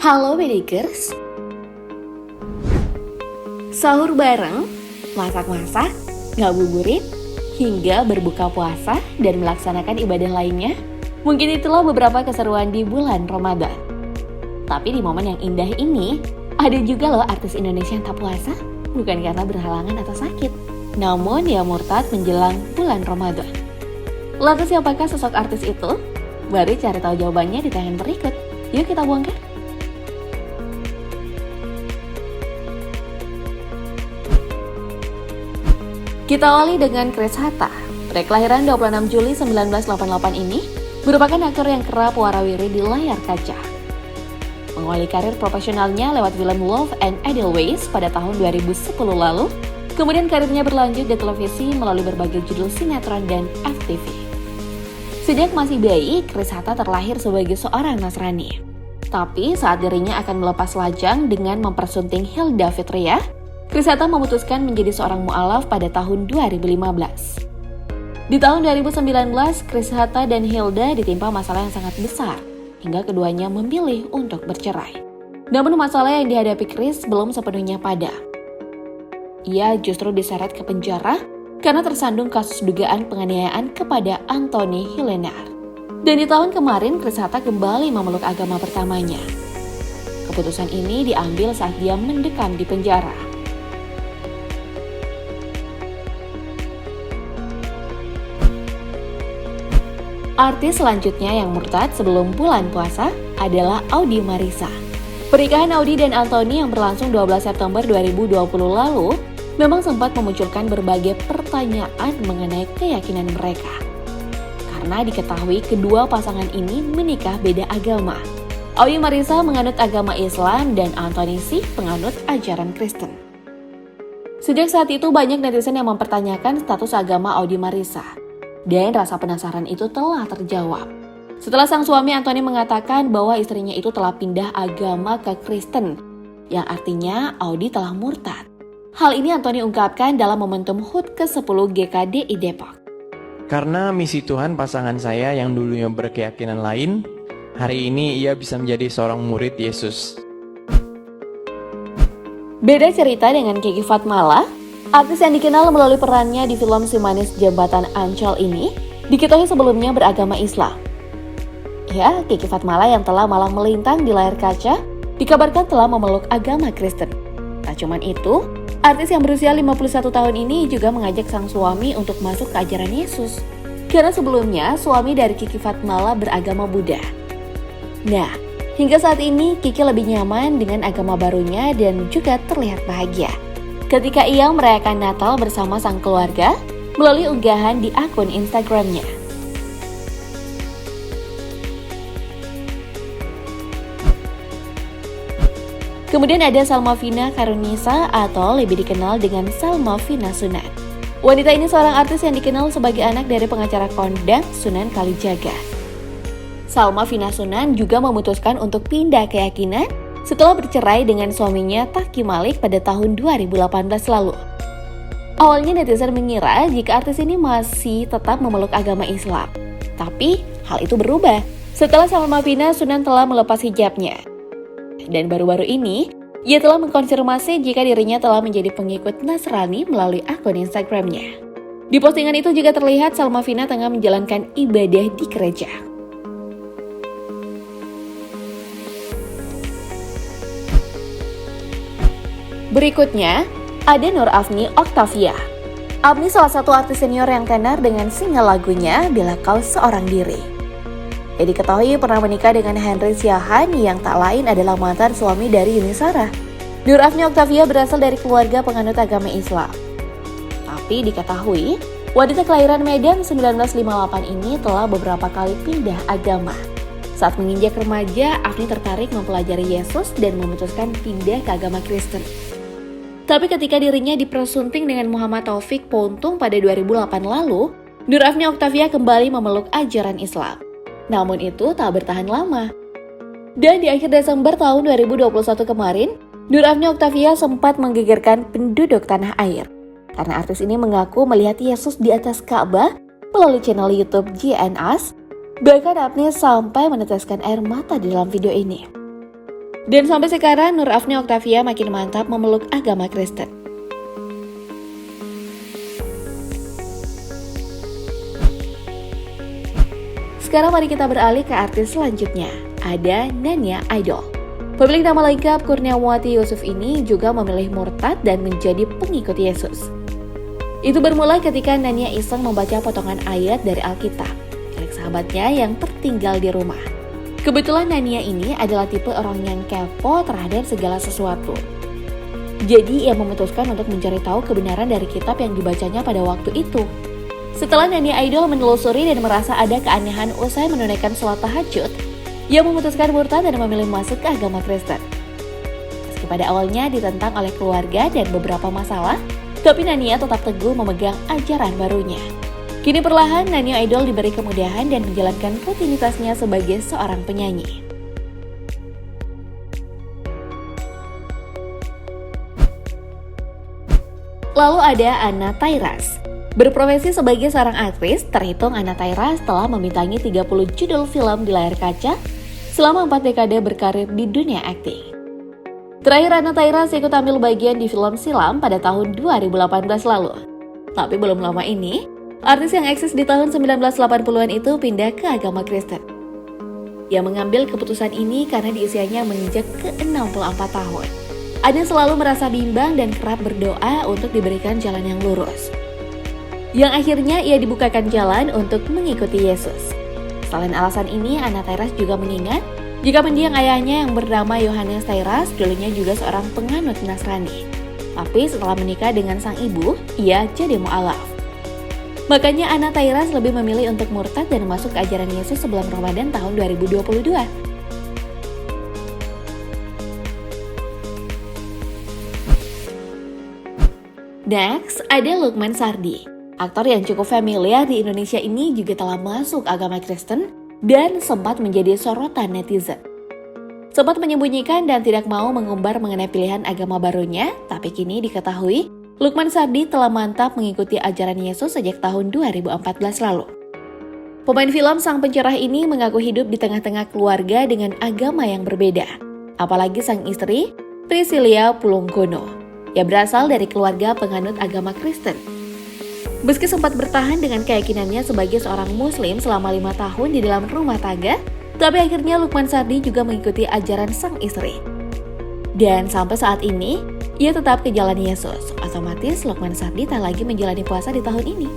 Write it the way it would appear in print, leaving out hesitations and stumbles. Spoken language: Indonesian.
Halo Bedikers, sahur bareng, masak-masak, ngabuburit, hingga berbuka puasa dan melaksanakan ibadah lainnya. Mungkin itulah beberapa keseruan di bulan Ramadan. Tapi di momen yang indah ini, ada juga loh artis Indonesia yang tak puasa, bukan karena berhalangan atau sakit, namun dia murtad menjelang bulan Ramadan. Lantas siapakah sosok artis itu? Mari cari tahu jawabannya di tayangan berikut. Yuk kita bongkar. Kita awali dengan Chris Hatta. Pria kelahiran 26 Juli 1988 ini merupakan aktor yang kerap warawiri di layar kaca. Mengawali karir profesionalnya lewat film Love and Edelweiss pada tahun 2010 lalu, kemudian karirnya berlanjut di televisi melalui berbagai judul sinetron dan FTV. Sejak masih bayi, Chris Hatta terlahir sebagai seorang Nasrani. Tapi saat dirinya akan melepas lajang dengan mempersunting Hilda Fitria, Chris Hatta memutuskan menjadi seorang mu'alaf pada tahun 2015. Di tahun 2019, Chris Hatta dan Hilda ditimpa masalah yang sangat besar, hingga keduanya memilih untuk bercerai. Namun masalah yang dihadapi Chris belum sepenuhnya padam. Ia justru diseret ke penjara karena tersandung kasus dugaan penganiayaan kepada Anthony Hilenar. Dan di tahun kemarin, Chris Hatta kembali memeluk agama pertamanya. Keputusan ini diambil saat dia mendekam di penjara. Artis selanjutnya yang murtad sebelum bulan puasa adalah Audi Marissa. Pernikahan Audi dan Anthony yang berlangsung 12 September 2020 lalu memang sempat memunculkan berbagai pertanyaan mengenai keyakinan mereka. Karena diketahui kedua pasangan ini menikah beda agama. Audi Marissa menganut agama Islam dan Anthony sih penganut ajaran Kristen. Sejak saat itu banyak netizen yang mempertanyakan status agama Audi Marissa. Dan rasa penasaran itu telah terjawab setelah sang suami Anthony mengatakan bahwa istrinya itu telah pindah agama ke Kristen, yang artinya Audi telah murtad. Hal ini Anthony ungkapkan dalam momentum HUT ke-10 GKDI Depok. Karena misi Tuhan pasangan saya yang dulunya berkeyakinan lain, hari ini ia bisa menjadi seorang murid Yesus. Beda cerita dengan Kiki Fatmala. Artis yang dikenal melalui perannya di film Si Manis Jembatan Ancol ini diketahui sebelumnya beragama Islam. Ya, Kiki Fatmala yang telah malang melintang di layar kaca dikabarkan telah memeluk agama Kristen. Tak cuma itu, artis yang berusia 51 tahun ini juga mengajak sang suami untuk masuk ke ajaran Yesus. Karena sebelumnya suami dari Kiki Fatmala beragama Buddha. Nah, hingga saat ini Kiki lebih nyaman dengan agama barunya dan juga terlihat bahagia ketika ia merayakan Natal bersama sang keluarga melalui unggahan di akun Instagramnya. Kemudian ada Salma Vina Karunisa atau lebih dikenal dengan Salma Vina Sunan. Wanita ini seorang artis yang dikenal sebagai anak dari pengacara kondang Sunan Kalijaga. Salma Vina Sunan juga memutuskan untuk pindah keyakinan setelah bercerai dengan suaminya Taki Malik pada tahun 2018 lalu. Awalnya netizen mengira jika artis ini masih tetap memeluk agama Islam. Tapi hal itu berubah setelah Salma Vina Sunan telah melepas hijabnya. Dan baru-baru ini, ia telah mengkonfirmasi jika dirinya telah menjadi pengikut Nasrani melalui akun Instagramnya. Di postingan itu juga terlihat Salma Vina tengah menjalankan ibadah di gereja. Berikutnya, ada Nur Afni Octavia. Afni salah satu artis senior yang tenar dengan single lagunya Bila Kau Seorang Diri. Ia diketahui pernah menikah dengan Henry Siahaan yang tak lain adalah mantan suami dari Yuni Shara. Nur Afni Octavia berasal dari keluarga penganut agama Islam. Tapi diketahui, wanita kelahiran Medan 1958 ini telah beberapa kali pindah agama. Saat menginjak remaja, Afni tertarik mempelajari Yesus dan memutuskan pindah ke agama Kristen. Tapi ketika dirinya dipersunting dengan Muhammad Taufik Pontung pada 2008 lalu, Nur Afni Octavia kembali memeluk ajaran Islam. Namun itu tak bertahan lama. Dan di akhir Desember tahun 2021 kemarin, Nur Afni Octavia sempat menggegerkan penduduk tanah air. Karena artis ini mengaku melihat Yesus di atas Ka'bah melalui channel YouTube JNS. Bahkan Afni sampai meneteskan air mata di dalam video ini. Dan sampai sekarang Nur Afni Oktavia makin mantap memeluk agama Kristen. Sekarang mari kita beralih ke artis selanjutnya, ada Nanya Idol. Pemilik nama lengkap Kurniawati Yusuf ini juga memilih murtad dan menjadi pengikut Yesus. Itu bermula ketika Nanya iseng membaca potongan ayat dari Alkitab milik sahabatnya yang tertinggal di rumah. Kebetulan Nanya ini adalah tipe orang yang kepo terhadap segala sesuatu. Jadi ia memutuskan untuk mencari tahu kebenaran dari kitab yang dibacanya pada waktu itu. Setelah Nanya Idol menelusuri dan merasa ada keanehan usai menunaikan sholat tahajud, ia memutuskan murtad dan memilih masuk ke agama Kristen. Meski pada awalnya ditentang oleh keluarga dan beberapa masalah, tapi Nanya tetap teguh memegang ajaran barunya. Kini perlahan Nanya Idol diberi kemudahan dan menjalankan rutinitasnya sebagai seorang penyanyi. Lalu ada Anna Tairas. Berprofesi sebagai seorang aktris, terhitung Anna Tairas telah membintangi 30 judul film di layar kaca selama 4 dekade berkarir di dunia akting. Terakhir Anna Tairas ikut ambil bagian di film Silam pada tahun 2018 lalu. Tapi belum lama ini, artis yang eksis di tahun 1980-an itu pindah ke agama Kristen. Ia mengambil keputusan ini karena di usianya menginjak ke 64 tahun. Anna selalu merasa bimbang dan kerap berdoa untuk diberikan jalan yang lurus. Yang akhirnya ia dibukakan jalan untuk mengikuti Yesus. Selain alasan ini, Anna Tairas juga mengingat jika mendiang ayahnya yang bernama Yohanes Tairas dulunya juga seorang penganut Nasrani. Tapi setelah menikah dengan sang ibu, ia jadi mu'alaf. Makanya Anna Tairas lebih memilih untuk murtad dan masuk ke ajaran Yesus sebelum Ramadan tahun 2022. Next, ada Lukman Sardi. Aktor yang cukup familiar di Indonesia ini juga telah masuk agama Kristen dan sempat menjadi sorotan netizen. Sempat menyembunyikan dan tidak mau mengumbar mengenai pilihan agama barunya, tapi kini diketahui Lukman Sardi telah mantap mengikuti ajaran Yesus sejak tahun 2014 lalu. Pemain film sang pencerah ini mengaku hidup di tengah-tengah keluarga dengan agama yang berbeda. Apalagi sang istri, Priscilia Pulunggono, yang berasal dari keluarga penganut agama Kristen. Meski sempat bertahan dengan keyakinannya sebagai seorang muslim selama 5 tahun di dalam rumah tangga, tapi akhirnya Lukman Sardi juga mengikuti ajaran sang istri. Dan sampai saat ini, ia tetap ke jalan Yesus. Otomatis Lukman Sardi tak lagi menjalani puasa di tahun ini.